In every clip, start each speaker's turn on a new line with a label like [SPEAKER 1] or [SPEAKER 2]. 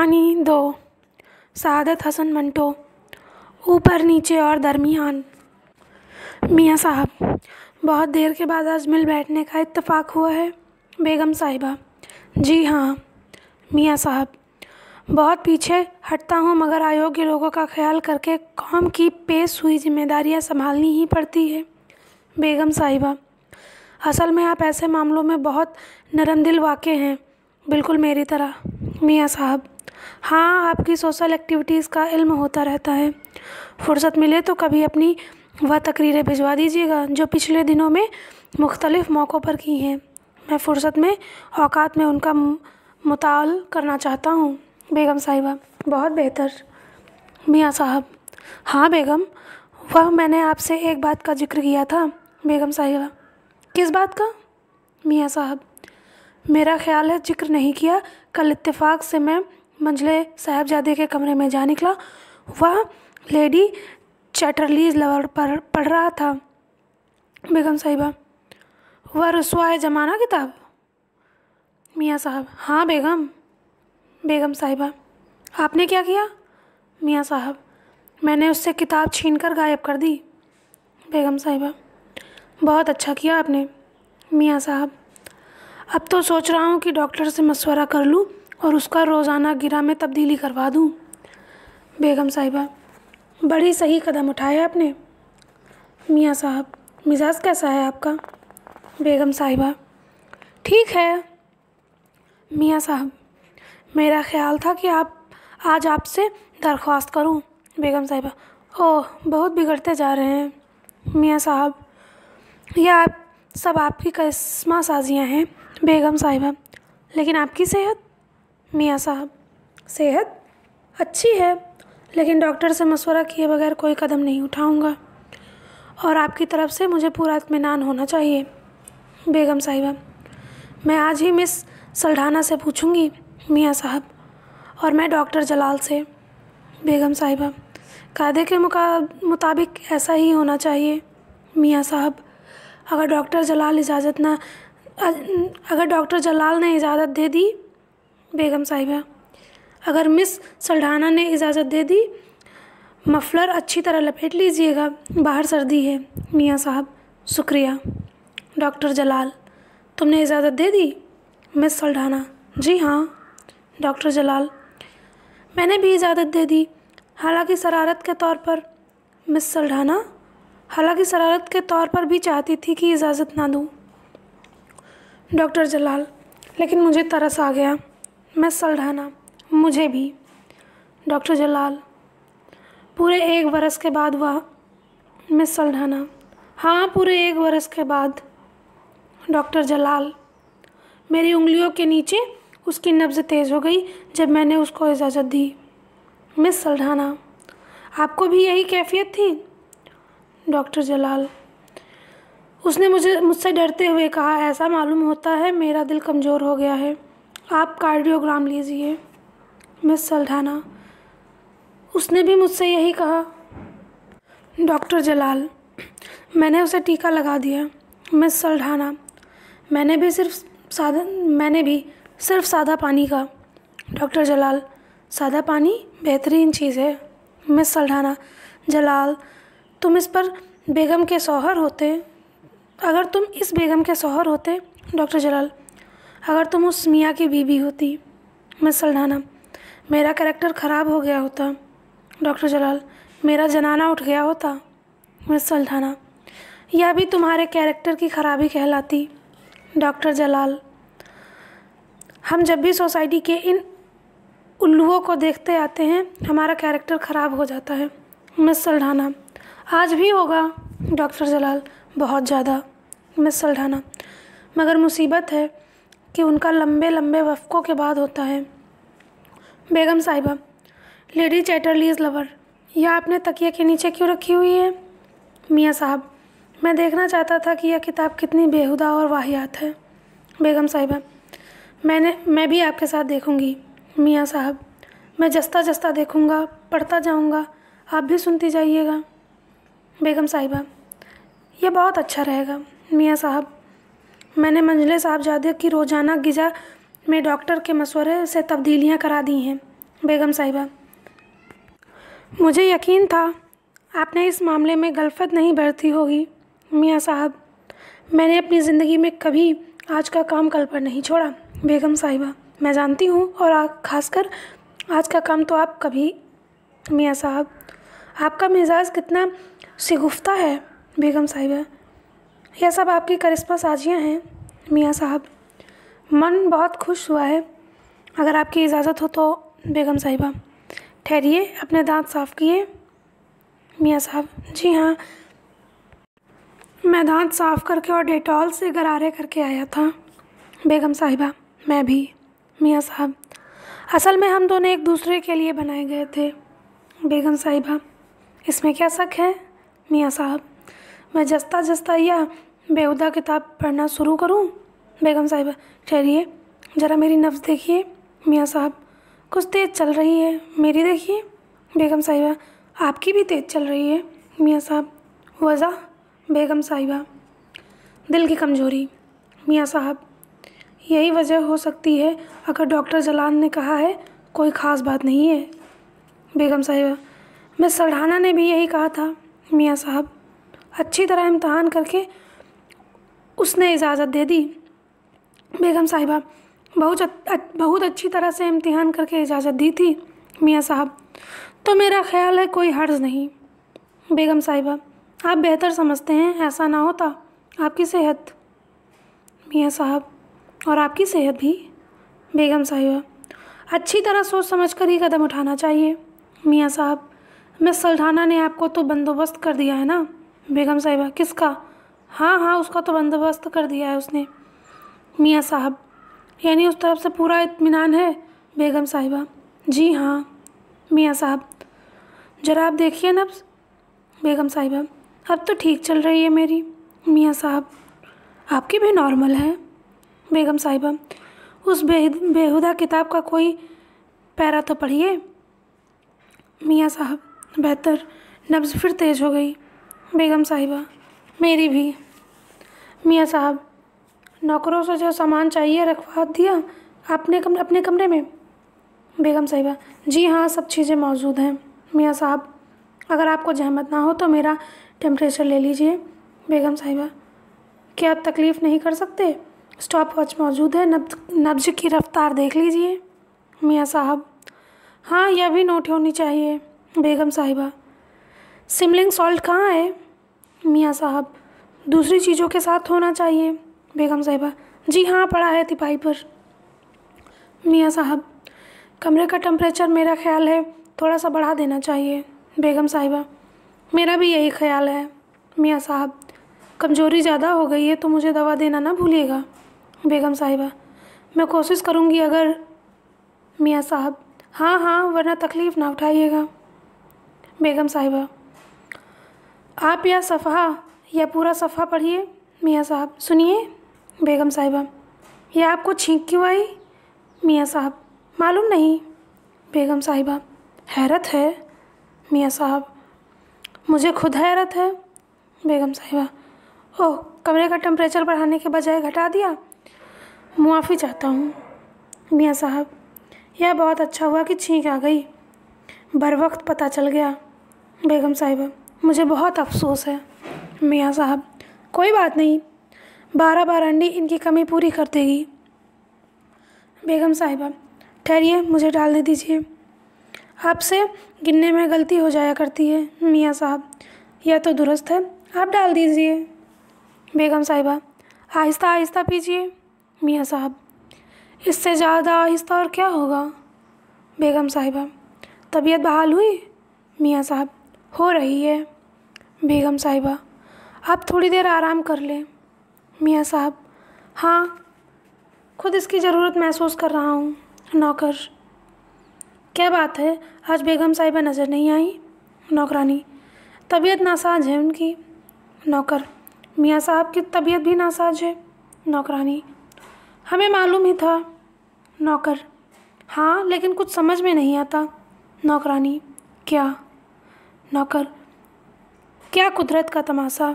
[SPEAKER 1] कहानी 2। सआदत हसन मंटो। ऊपर नीचे और दरमियान। मियाँ साहब, बहुत देर के बाद आज मिल बैठने का इत्तेफाक हुआ है। बेगम साहिबा: जी हाँ। मियाँ साहब: बहुत पीछे हटता हूँ, मगर अयोग्य लोगों का ख्याल करके कौम की पेश हुई जिम्मेदारियाँ संभालनी ही पड़ती है। बेगम साहिबा: असल में आप ऐसे मामलों में बहुत नरम दिल वाक़े हैं, बिल्कुल मेरी तरह। मियाँ साहब: हाँ, आपकी सोशल एक्टिविटीज़ का इल्म होता रहता है। फुर्सत मिले तो कभी अपनी वह तकरीरें भिजवा दीजिएगा जो पिछले दिनों में मुख्तलिफ़ मौक़ों पर की हैं। मैं फ़ुर्सत में औकात में उनका मुताल करना चाहता हूँ। बेगम साहिबा: बहुत बेहतर। मियाँ साहब: हाँ बेगम, वह मैंने आपसे एक बात का जिक्र किया था। बेगम साहिबा: किस बात का? मियाँ साहब: मेरा ख्याल है जिक्र नहीं किया। कल इत्तेफाक से मैं मंझले साहबजादे के कमरे में जा निकला। वह लेडी चैटरलीज़ लवर पर पढ़ रहा था। बेगम साहिबा: वह रुस्वा ज़माना किताब? मियाँ साहब: हाँ बेगम। बेगम साहिबा: आपने क्या किया? मियाँ साहब: मैंने उससे किताब छीन कर गायब कर दी। बेगम साहिबा: बहुत अच्छा किया आपने। मियाँ साहब: अब तो सोच रहा हूँ कि डॉक्टर से मशवरा कर लूँ और उसका रोज़ाना गिरा में तब्दीली करवा दूँ। बेगम साहिबा: बड़ी सही कदम उठाया आपने। मियाँ साहब: मिजाज कैसा है आपका? बेगम साहिबा: ठीक है। मियाँ साहब: मेरा ख्याल था कि आज आपसे दरख्वास्त करूं। बेगम साहिबा: ओह, बहुत बिगड़ते जा रहे हैं। मियाँ साहब: यह आप सब आपकी कस्मा साजियाँ हैं। बेगम साहिबा: लेकिन आपकी सेहत? मियाँ साहब: सेहत अच्छी है, लेकिन डॉक्टर से मशवरा किए बगैर कोई कदम नहीं उठाऊंगा, और आपकी तरफ से मुझे पूरा इत्मीनान होना चाहिए। बेगम साहिबा: मैं आज ही मिस सल्ढाना से पूछूंगी। मियाँ साहब: और मैं डॉक्टर जलाल से। बेगम साहिबा: कायदे के मुताबिक ऐसा ही होना चाहिए। मियाँ साहब: अगर डॉक्टर जलाल ने इजाज़त दे दी? बेगम साहिबा: अगर मिस सल्ढाना ने इजाज़त दे दी, मफलर अच्छी तरह लपेट लीजिएगा, बाहर सर्दी है। मियाँ साहब: शुक्रिया। डॉक्टर जलाल: तुमने इजाज़त दे दी? मिस सल्ढाना: जी हाँ। डॉक्टर जलाल: मैंने भी इजाज़त दे दी, हालांकि शरारत के तौर पर। मिस सल्ढाना: हालांकि शरारत के तौर पर भी चाहती थी कि इजाज़त ना दूँ। डॉक्टर जलाल: लेकिन मुझे तरस आ गया। मिस सल्ढाना: मुझे भी। डॉक्टर जलाल: पूरे 1 बरस के बाद वह? मिस सल्ढाना: हाँ, पूरे 1 बरस के बाद। डॉक्टर जलाल: मेरी उंगलियों के नीचे उसकी नब्ज़ तेज़ हो गई जब मैंने उसको इजाज़त दी। मिस सल्ढाना: आपको भी यही कैफियत थी? डॉक्टर जलाल: उसने मुझसे डरते हुए कहा, ऐसा मालूम होता है मेरा दिल कमज़ोर हो गया है, आप कार्डियोग्राम लीजिए। मिस सल्ढाना: उसने भी मुझसे यही कहा। डॉक्टर जलाल: मैंने उसे टीका लगा दिया। मिस सल्ढाना: मैंने भी सिर्फ सादा पानी का। डॉक्टर जलाल: सादा पानी बेहतरीन चीज़ है। मिस सल्ढाना: जलाल, तुम इस बेगम के शौहर होते। अगर तुम इस बेगम के शौहर होते। डॉक्टर जलाल: अगर तुम उस मियाँ की बीवी होती। मिस सल्ढाना: मेरा कैरेक्टर ख़राब हो गया होता। डॉक्टर जलाल: मेरा जनाना उठ गया होता। मिस सल्ढाना: यह भी तुम्हारे कैरेक्टर की ख़राबी कहलाती। डॉक्टर जलाल: हम जब भी सोसाइटी के इन उल्लुओं को देखते आते हैं, हमारा कैरेक्टर ख़राब हो जाता है। मिस सल्ढाना: आज भी होगा। डॉक्टर जलाल: बहुत ज़्यादा। मिस सल्ढाना: मगर मुसीबत है कि उनका लंबे लंबे वफ़क़ों के बाद होता है। बेगम साहिबा: लेडी चैटरलीज़ लवर, यह आपने तकिए के नीचे क्यों रखी हुई है? मियाँ साहब: मैं देखना चाहता था कि यह किताब कितनी बेहुदा और वाहियात है। बेगम साहिबा: मैं भी आपके साथ देखूंगी। मियाँ साहब: मैं जस्ता जस्ता देखूंगा, पढ़ता जाऊंगा, आप भी सुनती जाइएगा। बेगम साहिबा: यह बहुत अच्छा रहेगा। मियाँ साहब: मैंने मंझले साहबजादे की रोज़ाना ग़िज़ा में डॉक्टर के मशवरे से तब्दीलियाँ करा दी हैं। बेगम साहिबा, मुझे यकीन था आपने इस मामले में गलफत नहीं बरती होगी। मियाँ साहब, मैंने अपनी ज़िंदगी में कभी आज का काम कल पर नहीं छोड़ा। बेगम साहिबा, मैं जानती हूँ, और ख़ासकर आज का काम तो आप कभी। मियाँ साहब, आपका मिजाज कितना शिगुफ्ता है। बेगम साहिबा, यह सब आपकी करिश्मा साजियाँ हैं। मियाँ साहब, मन बहुत खुश हुआ है। अगर आपकी इजाज़त हो तो। बेगम साहिबा, ठहरिए, अपने दांत साफ़ किए। मियाँ साहब, जी हाँ, मैं दांत साफ़ करके और डेटॉल से गरारे करके आया था। बेगम साहिबा, मैं भी। मियाँ साहब, असल में हम दोनों एक दूसरे के लिए बनाए गए थे। बेगम साहिबा, इसमें क्या शक है। मियाँ साहब, मैं जस्ता जस्ता या बेहुदा किताब पढ़ना शुरू करूं। बेगम साहिबा, ठहरिए, ज़रा मेरी नब्ज़ देखिए। मियाँ साहब, कुछ तेज़ चल रही है, मेरी देखिए। बेगम साहिबा, आपकी भी तेज़ चल रही है। मियाँ साहब, वजह। बेगम साहिबा, दिल की कमज़ोरी। मियाँ साहब, यही वजह हो सकती है अगर डॉक्टर जलान ने कहा है कोई ख़ास बात नहीं है। बेगम साहिबा, मिस सल्ढाना ने भी यही कहा था। मियाँ साहब, अच्छी तरह इम्तहान करके उसने इजाज़त दे दी। बेगम साहिबा, बहुत अच्छी तरह से इम्तिहान करके इजाज़त दी थी। मियाँ साहब, तो मेरा ख़्याल है कोई हर्ज नहीं। बेगम साहिबा, आप बेहतर समझते हैं, ऐसा ना होता। आपकी सेहत। मियाँ साहब, और आपकी सेहत भी। बेगम साहिबा, अच्छी तरह सोच समझ कर ही कदम उठाना चाहिए। मियाँ साहब, मिस सल्ढाना ने आपको तो बंदोबस्त कर दिया है ना। बेगम साहिबा, किसका। हाँ हाँ, उसका तो बंदोबस्त कर दिया है उसने। मियाँ साहब, यानी उस तरफ से पूरा इत्मीनान है। बेगम साहिबा, जी हाँ। मियाँ साहब, ज़रा आप देखिए नब्ज़। बेगम साहिबा, अब तो ठीक चल रही है मेरी। मियाँ साहब, आपकी भी नॉर्मल है। बेगम साहिबा, उस बेहुदा किताब का कोई पैरा तो पढ़िए। मियाँ साहब, बेहतर। नब्ज़ फिर तेज़ हो गई। बेगम साहिबा, मेरी भी। मियाँ साहब, नौकरों से जो सामान चाहिए रखवा दिया आपने अपने कमरे में। बेगम साहिबा, जी हाँ, सब चीज़ें मौजूद हैं। मियाँ साहब, अगर आपको जहमत ना हो तो मेरा टेम्परेचर ले लीजिए। बेगम साहिबा, क्या आप तकलीफ़ नहीं कर सकते। स्टॉप वॉच मौजूद है, नब्ज़ की रफ्तार देख लीजिए। मियाँ साहब, हाँ, यह भी नोट होनी चाहिए। बेगम साहिबा, सिमलिंग सॉल्ट कहाँ है। मियाँ साहब, दूसरी चीज़ों के साथ होना चाहिए। बेगम साहिबा, जी हाँ, पड़ा है तिपाई पर। मियाँ साहब, कमरे का टेम्परेचर मेरा ख़्याल है थोड़ा सा बढ़ा देना चाहिए। बेगम साहिबा, मेरा भी यही ख्याल है। मियाँ साहब, कमज़ोरी ज़्यादा हो गई है तो मुझे दवा देना ना भूलिएगा। बेगम साहिबा, मैं कोशिश करूँगी अगर। मियाँ साहब, हाँ हाँ, वरना तकलीफ़ ना उठाइएगा। बेगम साहिबा, आप या पूरा सफ़ा पढ़िए। मियाँ साहब, सुनिए। बेगम साहिबा, यह आपको छींक क्यों आई। मियाँ साहब, मालूम नहीं। बेगम साहिबा, हैरत है। मियाँ साहब, मुझे खुद हैरत है। बेगम साहिबा, ओह, कमरे का टेम्परेचर बढ़ाने के बजाय घटा दिया, मुआफ़ी चाहता हूँ। मियाँ साहब, यह बहुत अच्छा हुआ कि छींक आ गई, बर वक्त पता चल गया। बेगम साहिबा, मुझे बहुत अफसोस है। मियाँ साहब, कोई बात नहीं, 12 बारंडी इनकी कमी पूरी कर देगी। बेगम साहिबा, ठहरिए, मुझे डालने दीजिए, आपसे गिनने में गलती हो जाया करती है। मियाँ साहब, यह तो दुरुस्त है, आप डाल दीजिए। बेगम साहिबा, आहिस्ता आहिस्ता पीजिए। मियाँ साहब, इससे ज़्यादा आहिस्ता और क्या होगा। बेगम साहिबा, तबीयत बहाल हुई। मियाँ साहब, हो रही है। बेगम साहिबा, आप थोड़ी देर आराम कर लें। मियाँ साहब, हाँ, खुद इसकी ज़रूरत महसूस कर रहा हूँ। नौकर, क्या बात है, आज बेगम साहिबा नज़र नहीं आई। नौकरानी, तबीयत नासाज है उनकी। नौकर, मियाँ साहब की तबीयत भी नासाज है। नौकरानी, हमें मालूम ही था। नौकर, हाँ, लेकिन कुछ समझ में नहीं आता। नौकरानी, क्या। नौकर, क्या कुदरत का तमाशा,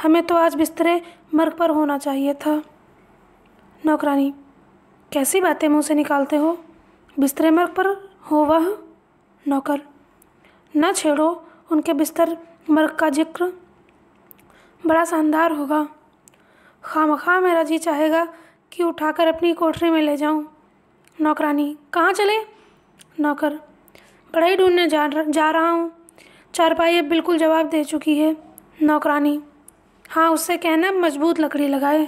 [SPEAKER 1] हमें तो आज बिस्तरे मर्ग पर होना चाहिए था। नौकरानी, कैसी बातें मुँह से निकालते हो, बिस्तरे मर्ग पर हो वह? नौकर, न छेड़ो उनके बिस्तर मर्ग का जिक्र, बड़ा शानदार होगा। खामखा मेरा जी चाहेगा कि उठाकर अपनी कोठरी में ले जाऊं। नौकरानी, कहाँ चले? नौकर, बढ़ई ढूंढने जा रहा हूँ। चारपाई अब बिल्कुल जवाब दे चुकी है। नौकरानी, हाँ उससे कहना मजबूत लकड़ी लगाए।